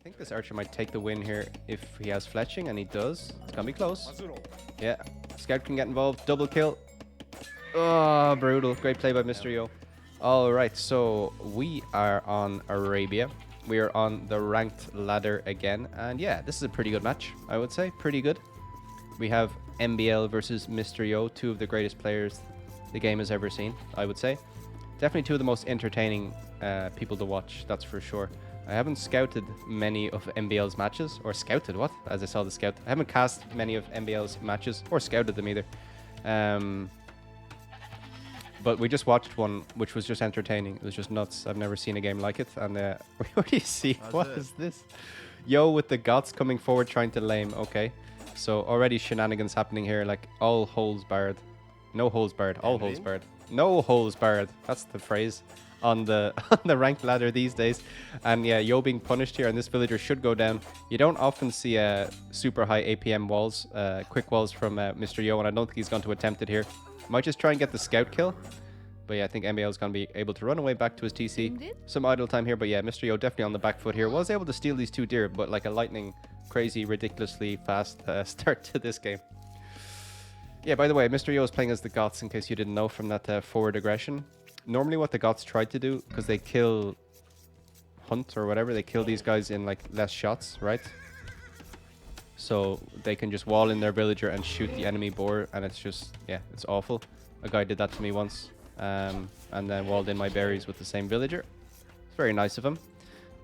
I think this archer might take the win here if he has fletching, and he does. It's gonna be close. Yeah, scout can get involved. Double kill. Oh, brutal. Great play by Mr. Yo. All right, so we are on Arabia. We are on the ranked ladder again. And yeah, this is a pretty good match, I would say. Pretty good. We have MbL versus Mr. Yo, two of the greatest players the game has ever seen, I would say. Definitely two of the most entertaining people to watch, that's for sure. I haven't scouted many of MbL's matches, or scouted, what? As I saw the scout. I haven't cast many of MbL's matches, or scouted them either. But we just watched one, which was just entertaining. It was just nuts. I've never seen a game like it. And what do you see? What is this? Yo with the Goths coming forward trying to lame. Okay. So already shenanigans happening here. Like all holes barred. No holes barred. All holes barred. No holes barred. That's the phrase on the ranked ladder these days. And yeah, Yo being punished here, and this villager should go down. You don't often see super high APM walls, quick walls from Mr. Yo, and I don't think he's going to attempt it here. Might just try and get the scout kill. But yeah, I think MbL is going to be able to run away back to his TC. Some idle time here, but yeah, Mr. Yo definitely on the back foot here. Was able to steal these two deer, but like a lightning, crazy, ridiculously fast start to this game. Yeah, by the way, Mr. Yo is playing as the Goths, in case you didn't know from that forward aggression. Normally what the Goths tried to do, because they kill Hunt or whatever, they kill these guys in like less shots, right? So they can just wall in their villager and shoot the enemy boar, and it's just, yeah, it's awful. A guy did that to me once, and then walled in my berries with the same villager. It's very nice of him.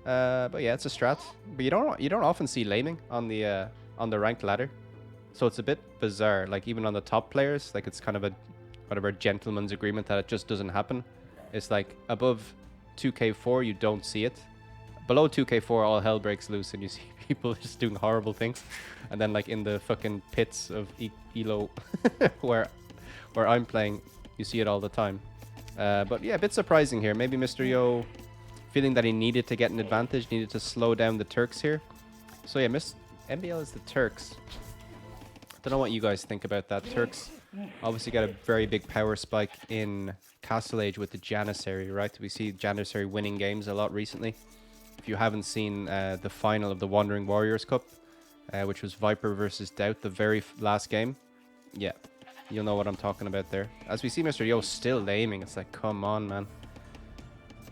But yeah, it's a strat. But you don't often see laming on the ranked ladder. So it's a bit bizarre, like even on the top players, like it's kind of a whatever gentleman's agreement that it just doesn't happen. It's like above 2k4 you don't see it. Below 2k4 all hell breaks loose and you see people just doing horrible things. And then like in the fucking pits of Elo where I'm playing, you see it all the time. But yeah, a bit surprising here. Maybe Mr. Yo feeling that he needed to get an advantage, needed to slow down the Turks here. So yeah, MbL is the Turks. Don't know what you guys think about that. Turks obviously got a very big power spike in Castle Age with the Janissary, right? We see Janissary winning games a lot recently. If you haven't seen the final of the Wandering Warriors Cup, which was Viper versus Doubt, the very last game, yeah, you'll know what I'm talking about there. As we see Mr. Yo still aiming, it's like, come on, man.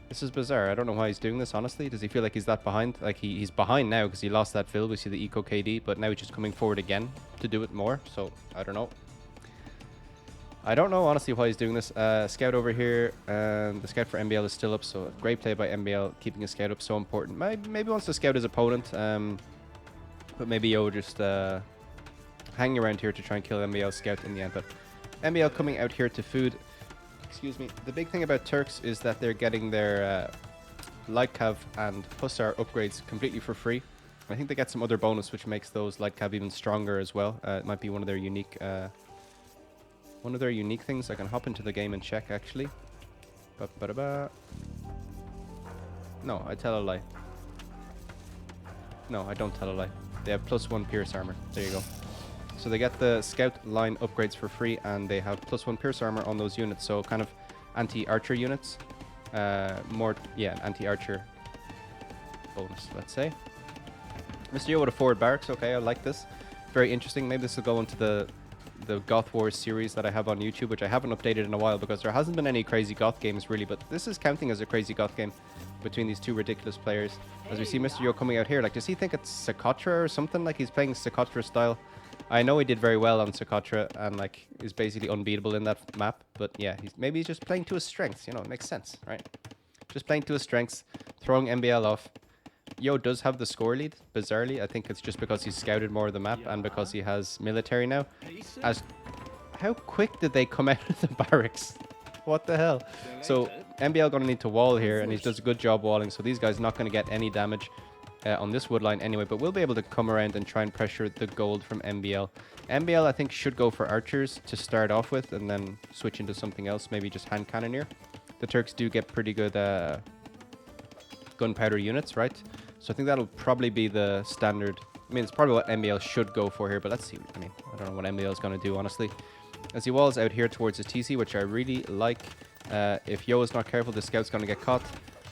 This is bizarre. I don't know why he's doing this, honestly. Does he feel like he's that behind? Like, he's behind now because he lost that fill. We see the Eco KD, but now he's just coming forward again to do it more. So, I don't know. I don't know, honestly, why he's doing this. Scout over here, and the scout for MbL is still up, so great play by MbL, keeping his scout up, so important. Maybe wants to scout his opponent, but maybe Yo just hanging around here to try and kill MbL's scout in the end. But MbL coming out here to food. Excuse me. The big thing about Turks is that they're getting their light cav and hussar upgrades completely for free. I think they get some other bonus which makes those light cav even stronger as well. It might be one of their unique things. I can hop into the game and check actually. No, I tell a lie. No, I don't tell a lie. They have +1 pierce armor. There you go. So they get the scout line upgrades for free, and they have +1 pierce armor on those units. So kind of anti-archer units. Anti-archer bonus, let's say. Mr. Yo with a forward barracks. Okay, I like this. Very interesting. Maybe this will go into the Goth Wars series that I have on YouTube, which I haven't updated in a while because there hasn't been any crazy Goth games really, but this is counting as a crazy Goth game between these two ridiculous players. As we see Mr. Yo coming out here, like, does he think it's Socotra or something? Like, he's playing Socotra style. I know he did very well on Socotra and like is basically unbeatable in that map, but yeah, maybe he's just playing to his strengths, you know, it makes sense, right? Just playing to his strengths, throwing MbL off. Yo does have the score lead, bizarrely. I think it's just because he's scouted more of the map and because he has military now. How quick did they come out of the barracks? What the hell? So MbL gonna need to wall here, and he does a good job walling, so these guys not gonna get any damage on this wood line anyway, but we'll be able to come around and try and pressure the gold from MbL. MbL, I think, should go for archers to start off with and then switch into something else, maybe just hand cannoneer. The Turks do get pretty good gunpowder units, right? So I think that'll probably be the standard. I mean, it's probably what MbL should go for here, but let's see. I mean, I don't know what MbL is going to do, honestly. As he walls out here towards his TC, which I really like. If Yo is not careful, the scout's going to get caught.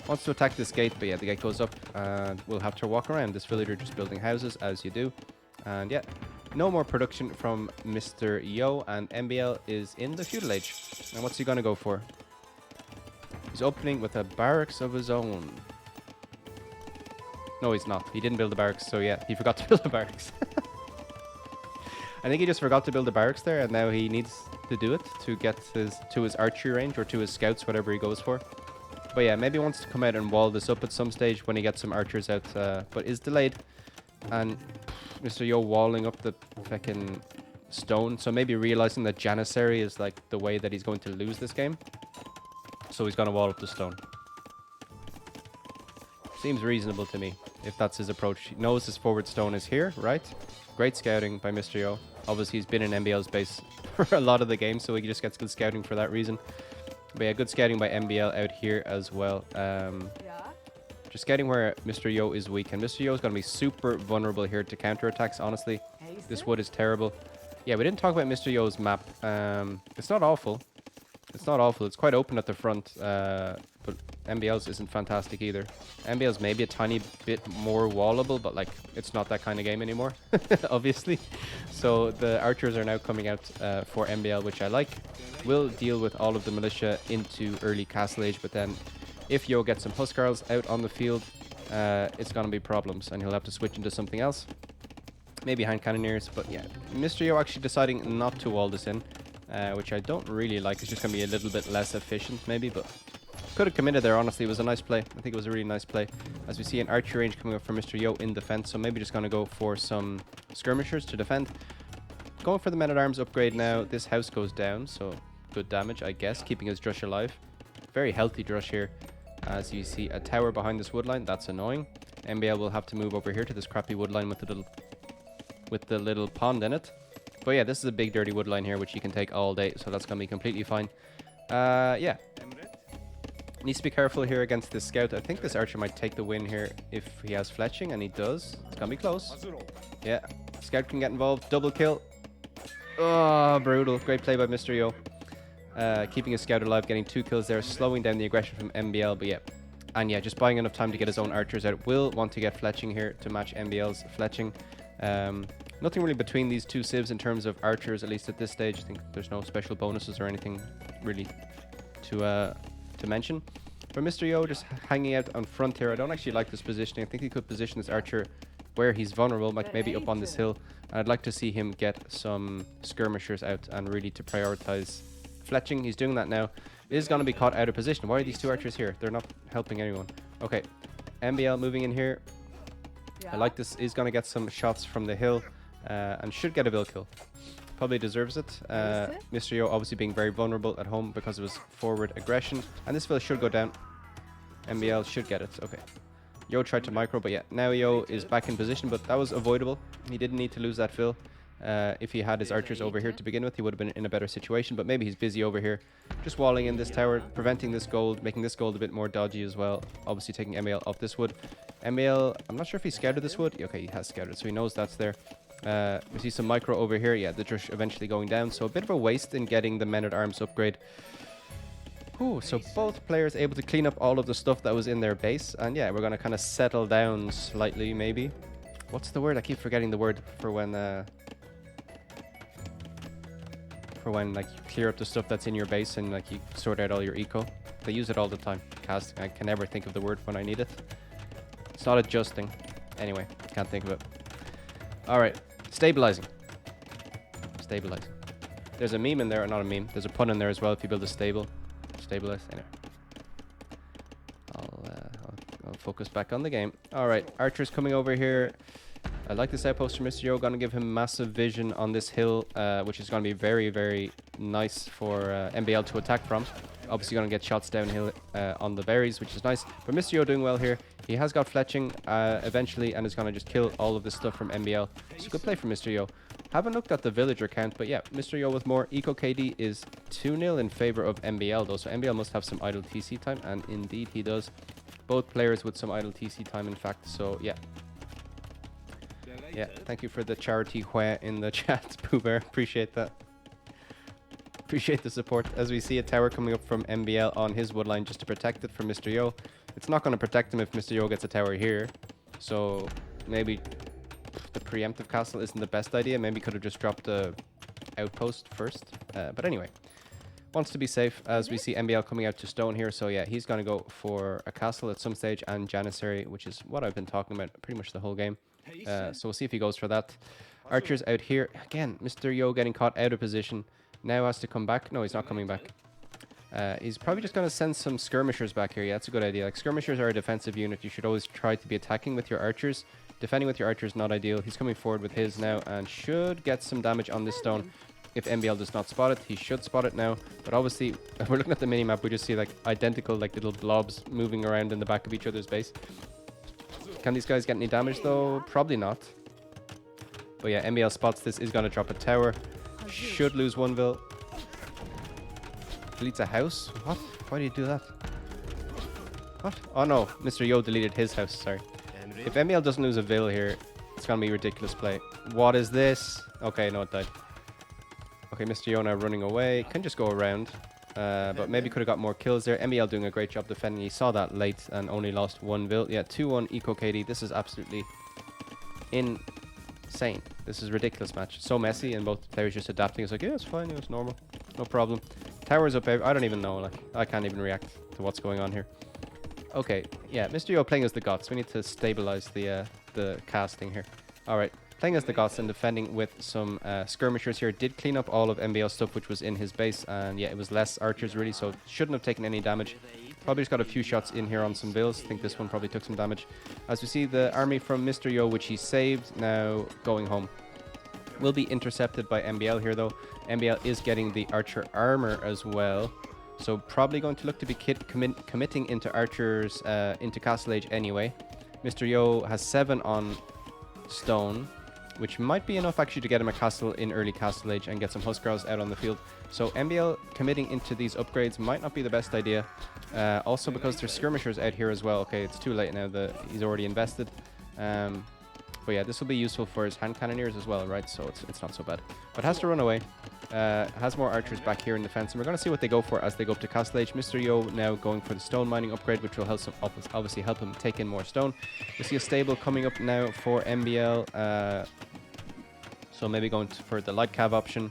Wants to attack this gate, but yeah, the gate goes up and we'll have to walk around this villager just building houses as you do. And yeah, no more production from Mr. Yo, and MbL is in the feudal age. And what's he gonna go for? He's opening with a barracks of his own. No, he's not. He didn't build a barracks, so yeah, he forgot to build a barracks. I think he just forgot to build a barracks there, and now he needs to do it to get his archery range or to his scouts, whatever he goes for. But yeah, maybe he wants to come out and wall this up at some stage when he gets some archers out, but is delayed. And Mr. Yo walling up the fucking stone, so maybe realizing that Janissary is like the way that he's going to lose this game. So he's gonna wall up the stone. Seems reasonable to me, if that's his approach. He knows his forward stone is here, right? Great scouting by Mr. Yo. Obviously, he's been in MbL's base for a lot of the game, so he just gets good scouting for that reason. But yeah, good scouting by MbL out here as well. Just scouting where Mr. Yo is weak. And Mr. Yo is going to be super vulnerable here to counterattacks, honestly. This wood is terrible. Yeah, we didn't talk about Mr. Yo's map. It's not awful. It's not awful. It's quite open at the front. But MbL's isn't fantastic either. MbL's maybe a tiny bit more wallable, but like it's not that kind of game anymore, obviously. So the archers are now coming out for MbL, which I like. We'll deal with all of the militia into early castle age, but then if Yo gets some Huskarls out on the field, it's going to be problems, and he'll have to switch into something else. Maybe hand cannoneers, but yeah. Mr. Yo actually deciding not to wall this in, which I don't really like. It's just going to be a little bit less efficient, maybe, but could have committed there, honestly. It was a nice play. I think it was a really nice play. As we see an archery range coming up for Mr. Yo in defense, so maybe just going to go for some skirmishers to defend. Going for the men-at-arms upgrade now. This house goes down, so good damage, I guess, keeping his Drush alive. Very healthy Drush here. As you see a tower behind this wood line, that's annoying. MbL will have to move over here to this crappy wood line with the little pond in it. But yeah, this is a big dirty wood line here, which you can take all day, so that's going to be completely fine. Yeah. Needs to be careful here against this scout. I think this archer might take the win here if he has fletching, and he does. It's going to be close. Yeah. Scout can get involved. Double kill. Oh, brutal. Great play by Mr. Yo. Keeping his scout alive, getting 2 kills there, slowing down the aggression from MbL, but yeah. And yeah, just buying enough time to get his own archers out. Will want to get fletching here to match MbL's fletching. Nothing really between these two civs in terms of archers, at least at this stage. I think there's no special bonuses or anything really to mention. But Mr. Yo just hanging out on front here. I don't actually like this positioning. I think he could position this archer where he's vulnerable, like maybe up on this hill. And I'd like to see him get some skirmishers out and really to prioritize fletching. He's doing that now. It is going to be caught out of position. Why are these two archers here? They're not helping anyone. Okay, MbL moving in here. I like this. He's going to get some shots from the hill and should get a bill kill. Probably deserves it. Mr. Yo obviously being very vulnerable at home because of his forward aggression. And this fill should go down. MbL should get it. Okay. Yo tried to micro, but yeah, now Yo is back in position, but that was avoidable. He didn't need to lose that fill. If he had his archers over here to begin with, he would have been in a better situation, but maybe he's busy over here. Just walling in this tower, preventing this gold, making this gold a bit more dodgy as well. Obviously taking MbL off this wood. MbL, I'm not sure if he scouted this wood. Okay, he has scouted, so he knows that's there. We see some micro over here. Yeah, the Drush eventually going down, so a bit of a waste in getting the men-at-arms upgrade. Ooh, so both players able to clean up all of the stuff that was in their base, and yeah, we're going to kind of settle down slightly, maybe. What's the word? I keep forgetting the word for when like you clear up the stuff that's in your base and like you sort out all your eco. They use it all the time. Casting. I can never think of the word when I need it. It's not adjusting. Anyway, can't think of it. Alright, stabilizing. Stabilizing. There's a meme in there, or not a meme. There's a pun in there as well if you build a stable. Stabilize. Anyway. I'll focus back on the game. Alright, archers coming over here. I like this outpost from Mr. Yo. Going to give him massive vision on this hill, which is going to be very, very nice for MbL to attack from. Obviously going to get shots downhill on the berries, which is nice. But Mr. Yo doing well here. He has got fletching eventually and is going to just kill all of this stuff from MbL. So good play from Mr. Yo. Haven't looked at the villager count, but yeah, Mr. Yo with more. Eco KD is 2-0 in favor of MbL though. So MbL must have some idle TC time, and indeed he does. Both players with some idle TC time, in fact. So yeah. Yeah, thank you for the charity where in the chat, Pooh Bear. Appreciate that. Appreciate the support. As we see a tower coming up from MbL on his woodline just to protect it from Mr. Yo. It's not going to protect him if Mr. Yo gets a tower here. So maybe the preemptive castle isn't the best idea. Maybe could have just dropped the outpost first. But anyway, wants to be safe as we see MbL coming out to stone here. So yeah, he's going to go for a castle at some stage and Janissary, which is what I've been talking about pretty much the whole game. So we'll see if he goes for that. Archers out here. Again, Mr. Yo getting caught out of position. Now has to come back. No, he's not coming back. He's probably just going to send some skirmishers back here. Yeah, that's a good idea. Like, skirmishers are a defensive unit. You should always try to be attacking with your archers. Defending with your archers, not ideal. He's coming forward with his now and should get some damage on this stone. If MbL does not spot it, he should spot it now. But obviously, if we're looking at the minimap, we just see like identical like little blobs moving around in the back of each other's base. Can these guys get any damage though? Probably not. But yeah, MbL spots this, is going to drop a tower. Should lose one vil. Deletes a house? What? Why do you do that? What? Oh no, Mr. Yo deleted his house, sorry. If MbL doesn't lose a vil here, it's going to be a ridiculous play. What is this? Okay, no, it died. Okay, Mr. Yo now running away. Can just go around. But maybe could have got more kills there. MbL doing a great job defending. He saw that late and only lost one vil. Yeah, 2-1 Eco KD. This is absolutely insane. This is a ridiculous match. So messy and both players just adapting. It's like, yeah, it's fine. It's normal. No problem. Towers up. I don't even know. Like, I can't even react to what's going on here. Okay, yeah, Mr. Yo playing as the Goths. We need to stabilize the casting here. All right, playing as the Goths and defending with some skirmishers here. Did clean up all of MbL's stuff, which was in his base. And yeah, it was less archers really, so shouldn't have taken any damage. Probably just got a few shots in here on some vils. I think this one probably took some damage. As we see the army from Mr. Yo, which he saved, now going home. Will be intercepted by MbL here though. MbL is getting the archer armor as well. So probably going to look to be committing into archers into Castle Age anyway. Mr. Yo has 7 on stone, which might be enough actually to get him a castle in early Castle Age and get some Huskarls out on the field. So MbL committing into these upgrades might not be the best idea. Also because there's skirmishers out here as well. Okay, it's too late now. He's already invested. But yeah, this will be useful for his hand cannoneers as well, right? So it's not so bad. But has to run away. Has more archers back here in defense. And we're going to see what they go for as they go up to Castle Age. Mr. Yo now going for the stone mining upgrade, which will obviously help him take in more stone. We see a stable coming up now for MbL. So maybe going for the light cav option.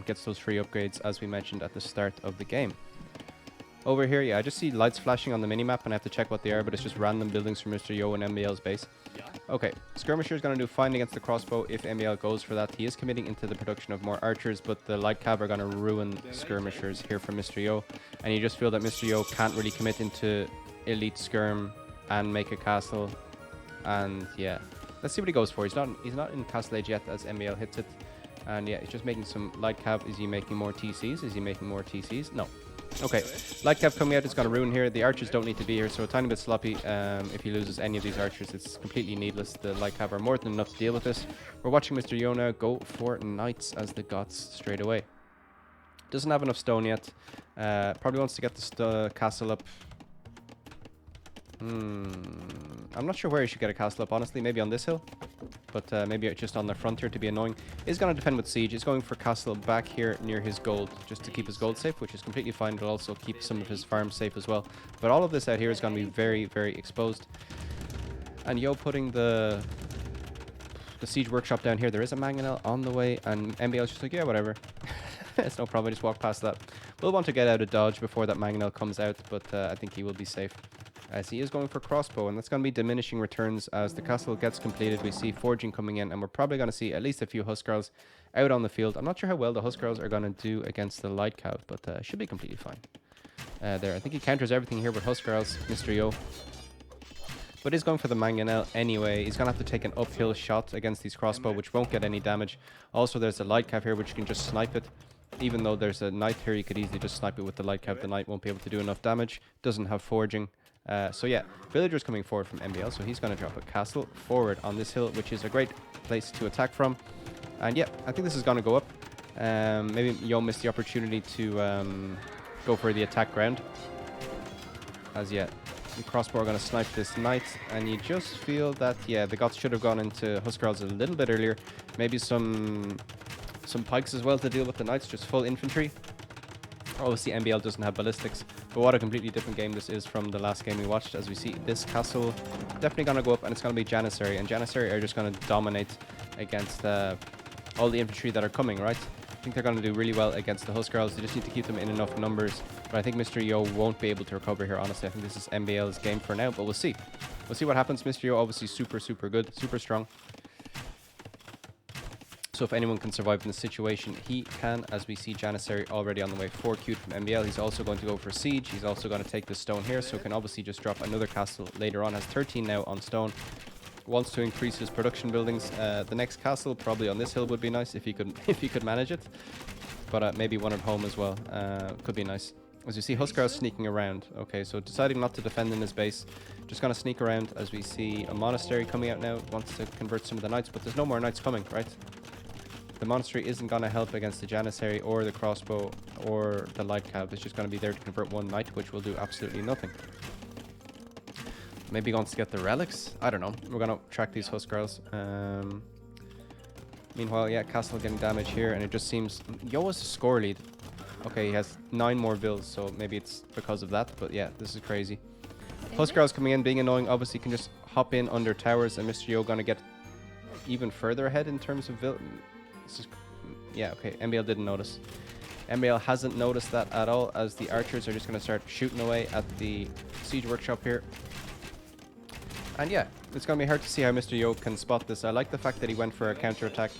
Gets those free upgrades as we mentioned at the start of the game. Over here, yeah, I just see lights flashing on the minimap and I have to check what they are, but it's just random buildings from Mr. Yo and MbL's base. Okay, Skirmisher is going to do fine against the crossbow if MbL goes for that. He is committing into the production of more archers, but the light cav are going to ruin skirmishers here from Mr. Yo. And you just feel that Mr. Yo can't really commit into elite skirm and make a castle. And yeah, let's see what he goes for. He's not in Castle Age yet as MbL hits it. And yeah, he's just making some light cav. Is he making more TCs? Is he making more TCs? No. Okay, light cav coming out is going to ruin here. The archers don't need to be here, so a tiny bit sloppy. If he loses any of these archers, it's completely needless. The light cav are more than enough to deal with this. We're watching Mr. Yo now go for knights as the Goths straight away. Doesn't have enough stone yet. Probably wants to get the castle up. I'm not sure where he should get a castle up, honestly. Maybe on this hill. But maybe just on the frontier to be annoying. Is going to defend with siege. Is going for castle back here near his gold, just to keep his gold safe, which is completely fine. But also keep some of his farms safe as well. But all of this out here is going to be very, very exposed. And Yo putting the siege workshop down here. There is a mangonel on the way, and MbL's just like, yeah, whatever. It's no problem. I just walk past that. We'll want to get out of dodge before that mangonel comes out, but I think he will be safe. As he is going for crossbow, and that's going to be diminishing returns as the castle gets completed. We see forging coming in, and we're probably going to see at least a few Huskarls out on the field. I'm not sure how well the Huskarls are going to do against the light cav, but should be completely fine. There, I think he counters everything here with Huskarls, Mr. Yo. But he's going for the mangonel anyway. He's going to have to take an uphill shot against these crossbow, which won't get any damage. Also, there's a light cav here, which can just snipe it. Even though there's a knight here, you could easily just snipe it with the light cav. The knight won't be able to do enough damage. Doesn't have forging. So yeah, villagers coming forward from MbL, so he's going to drop a castle forward on this hill, which is a great place to attack from. And yeah, I think this is going to go up. Maybe Yo missed the opportunity to go for the attack ground. As yeah, the crossbow are going to snipe this knight, and you just feel that, yeah, the Goths should have gone into Huskarls a little bit earlier. Maybe some pikes as well to deal with the knights, just full infantry. Obviously, MbL doesn't have ballistics, but what a completely different game this is from the last game we watched. As we see, this castle definitely going to go up, and it's going to be Janissary, and Janissary are just going to dominate against all the infantry that are coming, right? I think they're going to do really well against the Huskarls. They just need to keep them in enough numbers, but I think Mr. Yo won't be able to recover here, honestly. I think this is MbL's game for now, but we'll see. We'll see what happens. Mr. Yo, obviously super, super good, super strong. So if anyone can survive in this situation, he can, as we see Janissary already on the way 4 queued from MbL. He's also going to go for siege. He's also going to take the stone here, so can obviously just drop another castle later on. Has 13 now on stone. Wants to increase his production buildings. The next castle probably on this hill would be nice if he could if he could manage it. But maybe one at home as well. Could be nice. As you see, Huskarls sneaking around. Okay, so deciding not to defend in his base. Just going to sneak around as we see a monastery coming out now. Wants to convert some of the knights, but there's no more knights coming, right? The monastery isn't going to help against the Janissary or the crossbow or the light cav. It's just going to be there to convert one knight, which will do absolutely nothing. Maybe he wants to get the relics. I don't know. We're going to track these Huskarls. Meanwhile, yeah, castle getting damage here, and it just seems... Yo has a score lead. Okay, he has 9 more builds, so maybe it's because of that. But yeah, this is crazy. Huskarls coming in, being annoying. Obviously, can just hop in under towers, and Mr. Yo going to get even further ahead in terms of... Yeah, okay, MbL didn't notice. MbL hasn't noticed that at all, as the archers are just going to start shooting away at the siege workshop here. And yeah, it's going to be hard to see how Mr. Yo can spot this. I like the fact that he went for a counter-attack,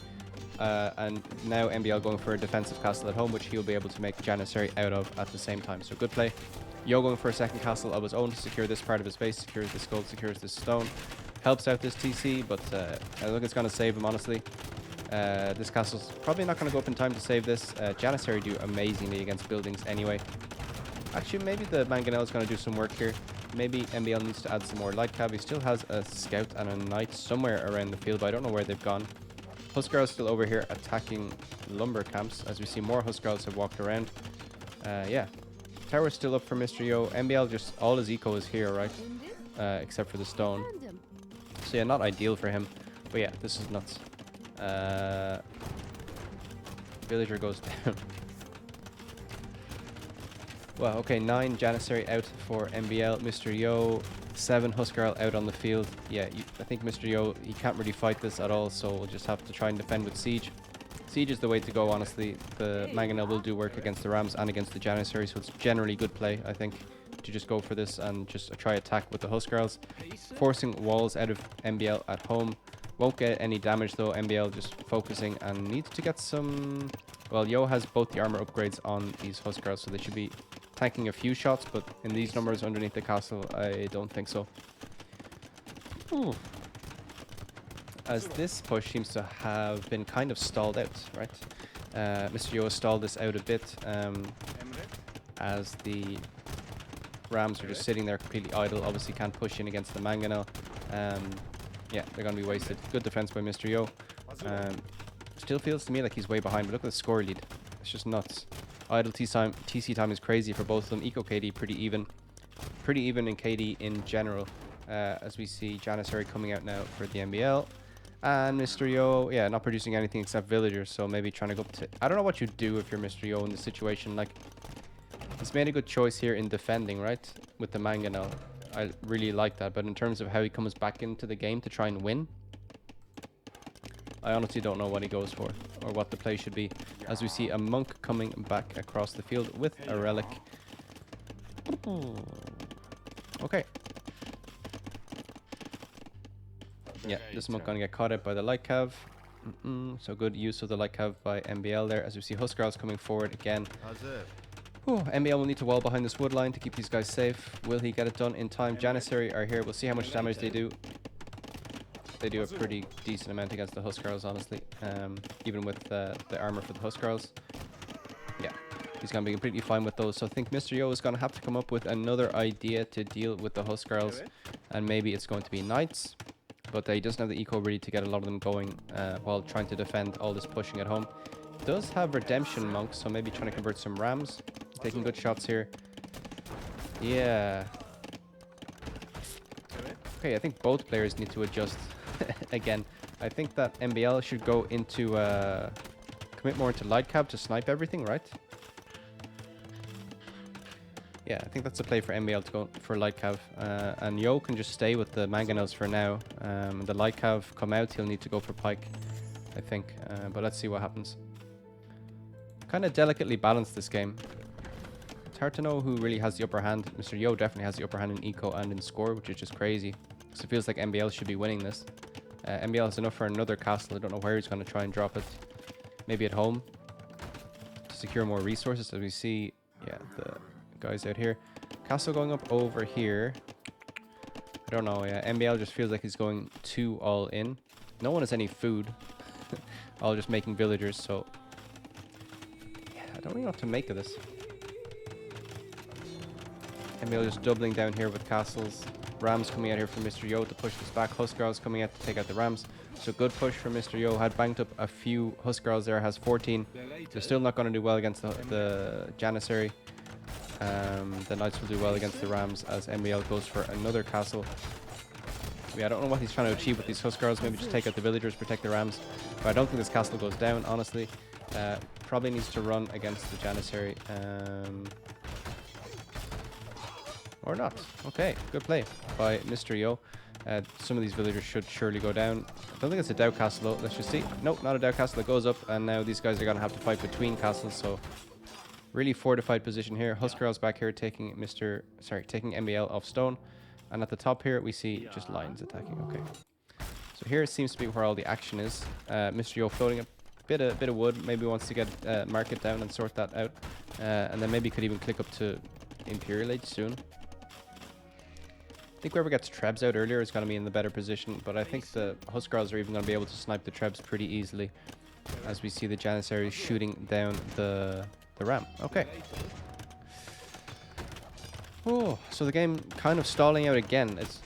and now MbL going for a defensive castle at home, which he'll be able to make Janissary out of at the same time. So good play. Yo going for a second castle of his own to secure this part of his base, secures this gold, secures this stone. Helps out this TC, but I think it's going to save him, honestly. This castle's probably not going to go up in time to save this. Janissary do amazingly against buildings anyway. Actually, maybe the Mangonel is going to do some work here. Maybe MbL needs to add some more light cav. He still has a scout and a knight somewhere around the field, but I don't know where they've gone. Huskarls still over here attacking lumber camps, as we see more Huskarls have walked around. Yeah, tower's still up for Mr. Yo. MbL just, all his eco is here, right? Except for the stone. So yeah, not ideal for him. But yeah, this is nuts. Villager goes down. Well, okay, 9 Janissary out for MbL. Mr. Yo, 7 Huskarl out on the field. Yeah, I think Mr. Yo, he can't really fight this at all, so we'll just have to try and defend with siege. Siege is the way to go, honestly. The Mangonel will do work against the Rams and against the Janissary, so it's generally good play, I think, to just go for this and just try attack with the Huskarls. Forcing walls out of MbL at home. Won't get any damage though. MbL just focusing and needs to get some... Well, Yo has both the armor upgrades on these Huskarls, so they should be tanking a few shots, but in these numbers underneath the castle, I don't think so. Ooh. As this push seems to have been kind of stalled out, right? Mr. Yo has stalled this out a bit, as the Rams are just sitting there completely idle. Obviously can't push in against the Mangonel. Yeah, they're going to be wasted. Good defense by Mr. Yo. Still feels to me like he's way behind, but look at the score lead. It's just nuts. Idle TC time is crazy for both of them. Eco KD pretty even. Pretty even in KD in general. As we see Janissary coming out now for the MbL. And Mr. Yo, yeah, not producing anything except villagers, so maybe trying to go up to... I don't know what you do if you're Mr. Yo in this situation. Like, he's made a good choice here in defending, right? With the Mangonel. I really like that, but in terms of how he comes back into the game to try and win, I honestly don't know what he goes for or what the play should be. As we see a monk coming back across the field with a relic. Okay. Yeah, this monk gonna get caught out by the light cav. So good use of the light cav by MbL there. As we see Huskarls coming forward again. MbL will need to wall behind this wood line to keep these guys safe. Will he get it done in time? Janissary are here. We'll see how much damage they do. They do a pretty decent amount against the Huskarls, honestly. Even with the armor for the Huskarls. Yeah, he's going to be completely fine with those. So I think Mr. Yo is going to have to come up with another idea to deal with the Huskarls. And maybe it's going to be knights. But he doesn't have the eco ready to get a lot of them going while trying to defend all this pushing at home. Does have redemption monks, so maybe trying to convert some rams. Taking good shots here. Yeah. Okay, I think both players need to adjust again. I think that MbL should go into commit more into light cab to snipe everything, right? Yeah, I think that's a play for MbL to go for light cav. And Yo can just stay with the mangonels for now. The light cav come out, he'll need to go for pike, I think. But let's see what happens. Kind of delicately balanced this game. It's hard to know who really has the upper hand. Mr. Yo definitely has the upper hand in eco and in score, which is just crazy. Because it feels like MbL should be winning this. MbL has enough for another castle. I don't know where he's going to try and drop it. Maybe at home to secure more resources. As we see, yeah, the guys out here. Castle going up over here. I don't know. Yeah, MbL just feels like he's going too all in. No one has any food. All just making villagers. So yeah, I don't really know what to make of this. MbL just doubling down here with castles. Rams coming out here from Mr. Yo to push this back. Huskarls coming out to take out the Rams. So good push from Mr. Yo. Had banked up a few Huskarls there. Has 14. They're still not going to do well against the Janissary. The Knights will do well against the Rams as MbL goes for another castle. Yeah, I don't know what he's trying to achieve with these Huskarls. Maybe just take out the villagers, protect the Rams. But I don't think this castle goes down, honestly. Probably needs to run against the Janissary. Or not. Okay, good play by Mr. Yo. Some of these villagers should surely go down. I don't think it's a Dow castle though. Let's just see. Nope, not a Dow castle. It goes up, and now these guys are going to have to fight between castles. So really fortified position here. Huskarls back here taking taking MbL off stone. And at the top here, we see just lions attacking. Okay. So here it seems to be where all the action is. Mr. Yo floating a bit of wood. Maybe wants to get market down and sort that out. And then maybe could even click up to Imperial Age soon. I think whoever gets Trebs out earlier is going to be in the better position, but I think the Huskarls are even going to be able to snipe the Trebs pretty easily, as we see the Janissaries shooting down the Ram. Okay. Oh, so the game kind of stalling out again. It's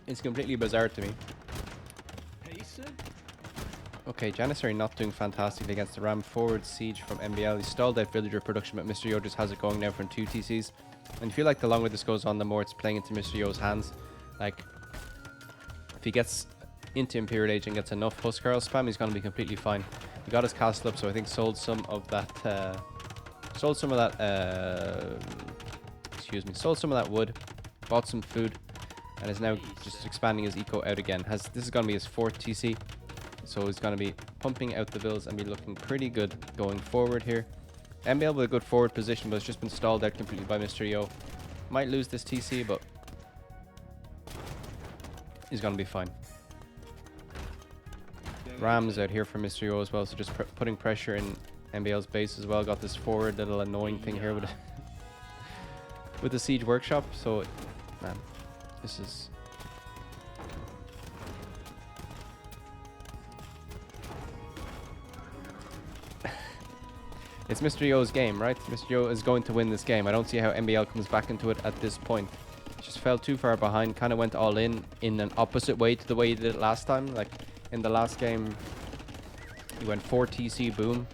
it's completely bizarre to me. Okay, Janissary not doing fantastically against the Ram. Forward siege from MbL. He stalled out villager production, but Mr. Yo just has it going now from 2 TCs. And I feel like the longer this goes on, the more it's playing into Mr. Yo's hands. Like, if he gets into Imperial Age and gets enough Huskarl spam, he's going to be completely fine. He got his castle up, so I think sold some of that wood, bought some food, and is now just expanding his eco out again. This is going to be his 4th TC. So he's going to be pumping out the bills and be looking pretty good going forward here. MbL with a good forward position, but it's just been stalled out completely by Mr. Yo. Might lose this TC, but he's going to be fine. Rams out here for Mr. Yo as well, so just putting pressure in MbL's base as well. Got this forward little annoying thing here with with the siege workshop. So, man, this is... It's Mr. Yo's game, right? Mr. Yo is going to win this game. I don't see how MbL comes back into it at this point. Just fell too far behind, kind of went all in an opposite way to the way he did it last time. Like, in the last game, he went 4 TC boom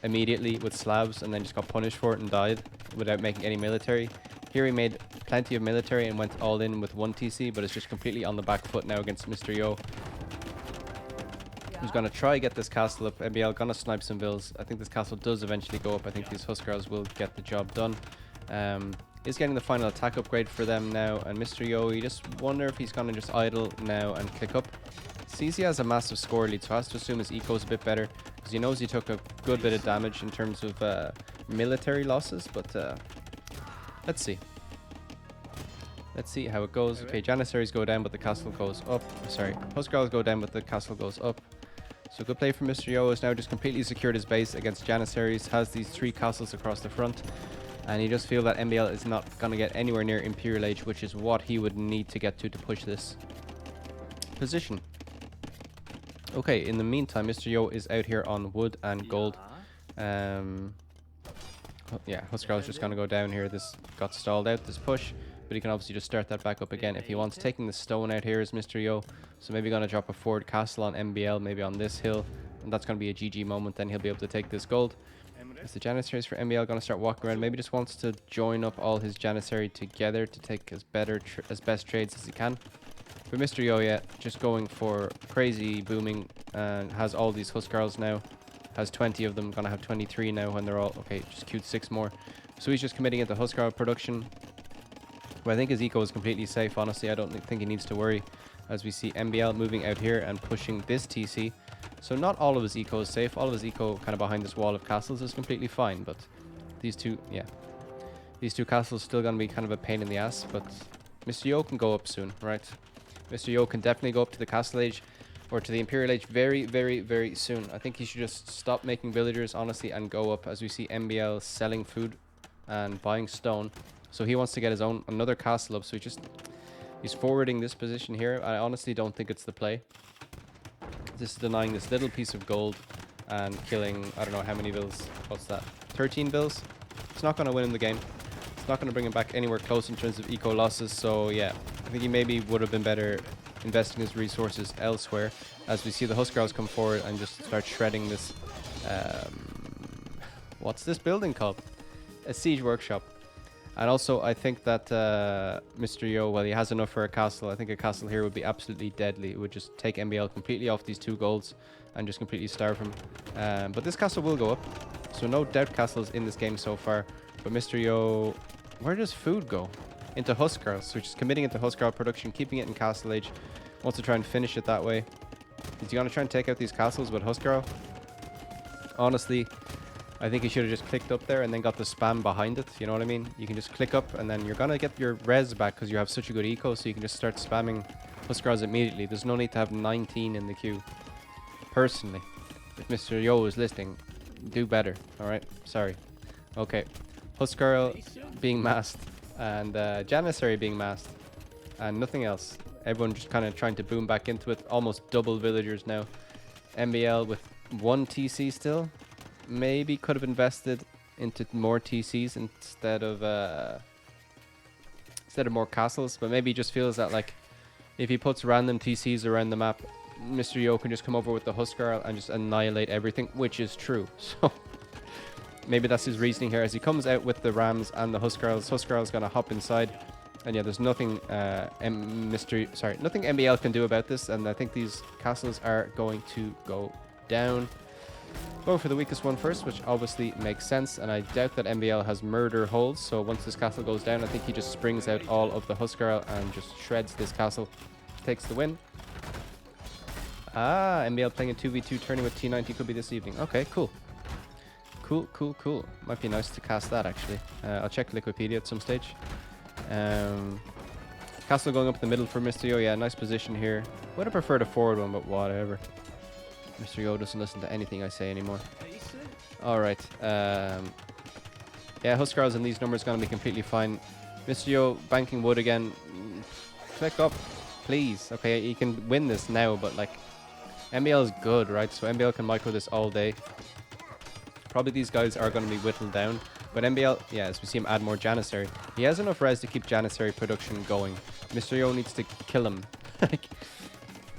immediately with slabs and then just got punished for it and died without making any military. Here he made plenty of military and went all in with 1 TC, but it's just completely on the back foot now against Mr. Yo. Who's going to try get this castle up. MbL going to snipe some bills. I think this castle does eventually go up. I think these Huskarls will get the job done. Is getting the final attack upgrade for them now. And Mr. Yo, you just wonder if he's going to just idle now and click up. Sees he has a massive score lead, so has to assume his eco is a bit better, because he knows he took a good bit of damage in terms of military losses. But let's see. Let's see how it goes. Okay, Janissaries go down, but the castle goes up. Sorry, Huskarls go down, but the castle goes up. So good play from Mr. Yo. Has now just completely secured his base against Janissaries. Has these 3 castles across the front. And you just feel that MbL is not going to get anywhere near Imperial Age, which is what he would need to get to push this position. Okay, in the meantime, Mr. Yo is out here on wood and gold. Yeah, Huskarl is just going to go down here. This got stalled out, this push. But he can obviously just start that back up again if he wants. Taking the stone out here is Mr. Yo. So maybe going to drop a forward castle on MbL, maybe on this hill. And that's going to be a GG moment. Then he'll be able to take this gold. Is the Janissaries for MbL going to start walking around? Maybe just wants to join up all his Janissary together to take as best trades as he can. But Mr. Yo, yeah, just going for crazy booming and has all these Huskarls now. Has 20 of them. Gonna have 23 now when they're all... Okay, just queued 6 more. So he's just committing into Huskarl production. But I think his eco is completely safe, honestly. I don't think he needs to worry. As we see MbL moving out here and pushing this TC. So not all of his eco is safe. All of his eco kind of behind this wall of castles is completely fine. But these two, yeah. These two castles still going to be kind of a pain in the ass. But Mr. Yo can go up soon, right? Mr. Yo can definitely go up to the Castle Age or to the Imperial Age very, very, very soon. I think he should just stop making villagers, honestly, and go up. As we see MbL selling food and buying stone. So he wants to get his own, another castle up. So he's forwarding this position here. I honestly don't think it's the play. This is denying this little piece of gold and killing, I don't know how many bills. What's that? 13 bills? It's not going to win in the game. It's not going to bring him back anywhere close in terms of eco losses. So yeah, I think he maybe would have been better investing his resources elsewhere. As we see the Huskarls come forward and just start shredding this. What's this building called? A siege workshop. And also, I think that Mr. Yo, well, he has enough for a castle. I think a castle here would be absolutely deadly. It would just take MbL completely off these 2 golds and just completely starve him. But this castle will go up. So no doubt castles in this game so far. But Mr. Yo, where does food go? Into Huskarl. So just committing into Huskarl production, keeping it in Castle Age. Wants to try and finish it that way. Is he going to try and take out these castles with Huskarl? Honestly, I think he should have just clicked up there and then got the spam behind it. You know what I mean? You can just click up and then you're going to get your res back because you have such a good eco. So you can just start spamming Huskarls immediately. There's no need to have 19 in the queue. Personally, if Mr. Yo is listening, do better. Alright? Sorry. Okay. Huskarl being masked and Janissary being masked and nothing else. Everyone just kind of trying to boom back into it. Almost double villagers now. MbL with 1 TC still. Maybe could have invested into more TCs instead of more castles, but maybe he just feels that like if he puts random TCs around the map, Mr. Yo can just come over with the Huskarl and just annihilate everything, which is true. So maybe that's his reasoning here as he comes out with the Rams and the Huskarls. Huskarl's gonna hop inside, and yeah, there's nothing nothing MbL can do about this, and I think these castles are going to go down. Going for the weakest one first, which obviously makes sense, and I doubt that MbL has murder holds, so once this castle goes down, I think he just springs out all of the Huskarl and just shreds this castle. Takes the win. Ah, MbL playing a 2v2 tourney with T90 could be this evening. Okay, cool. Cool. Might be nice to cast that, actually. I'll check Liquipedia at some stage. Castle going up the middle for Mr. Yo. Yeah, nice position here. Would have preferred a forward one, but whatever. Mr. Yo doesn't listen to anything I say anymore. Alright. Yeah, Huskarls in these numbers going to be completely fine. Mr. Yo banking wood again. Click up, please. Okay, he can win this now, but like MbL is good, right? So MbL can micro this all day. Probably these guys are going to be whittled down. But MbL, yeah, as we see him add more Janissary. He has enough res to keep Janissary production going. Mr. Yo needs to kill him.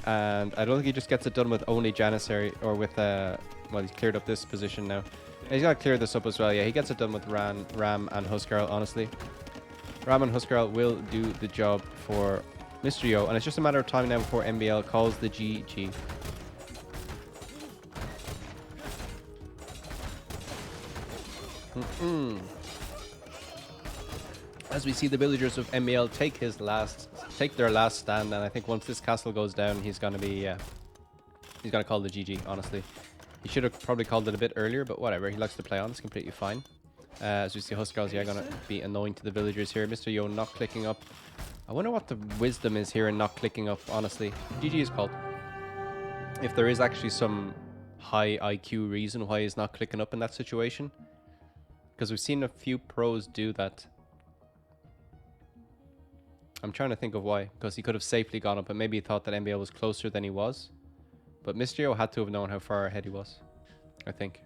And I don't think he just gets it done with only Janissary or with well, he's cleared up this position now. He's got to clear this up as well. Yeah, he gets it done with Ram and Huskarl, honestly. Ram and Huskarl will do the job for Mr. Yo, and it's just a matter of time now before MbL calls the GG. As we see the villagers of MbL take their last stand, and I think once this castle goes down, he's gonna call the GG. Honestly, he should have probably called it a bit earlier, but whatever. He likes to play on. It's completely fine. As we see Huskarls, yeah, gonna be annoying to the villagers here. Mr. Yo not clicking up. I wonder what the wisdom is here in not clicking up. Honestly, GG is called. If there is actually some high IQ reason why he's not clicking up in that situation, because we've seen a few pros do that. I'm trying to think of why, because he could have safely gone up, and maybe he thought that MbL was closer than he was. But Mr. Yo had to have known how far ahead he was, I think.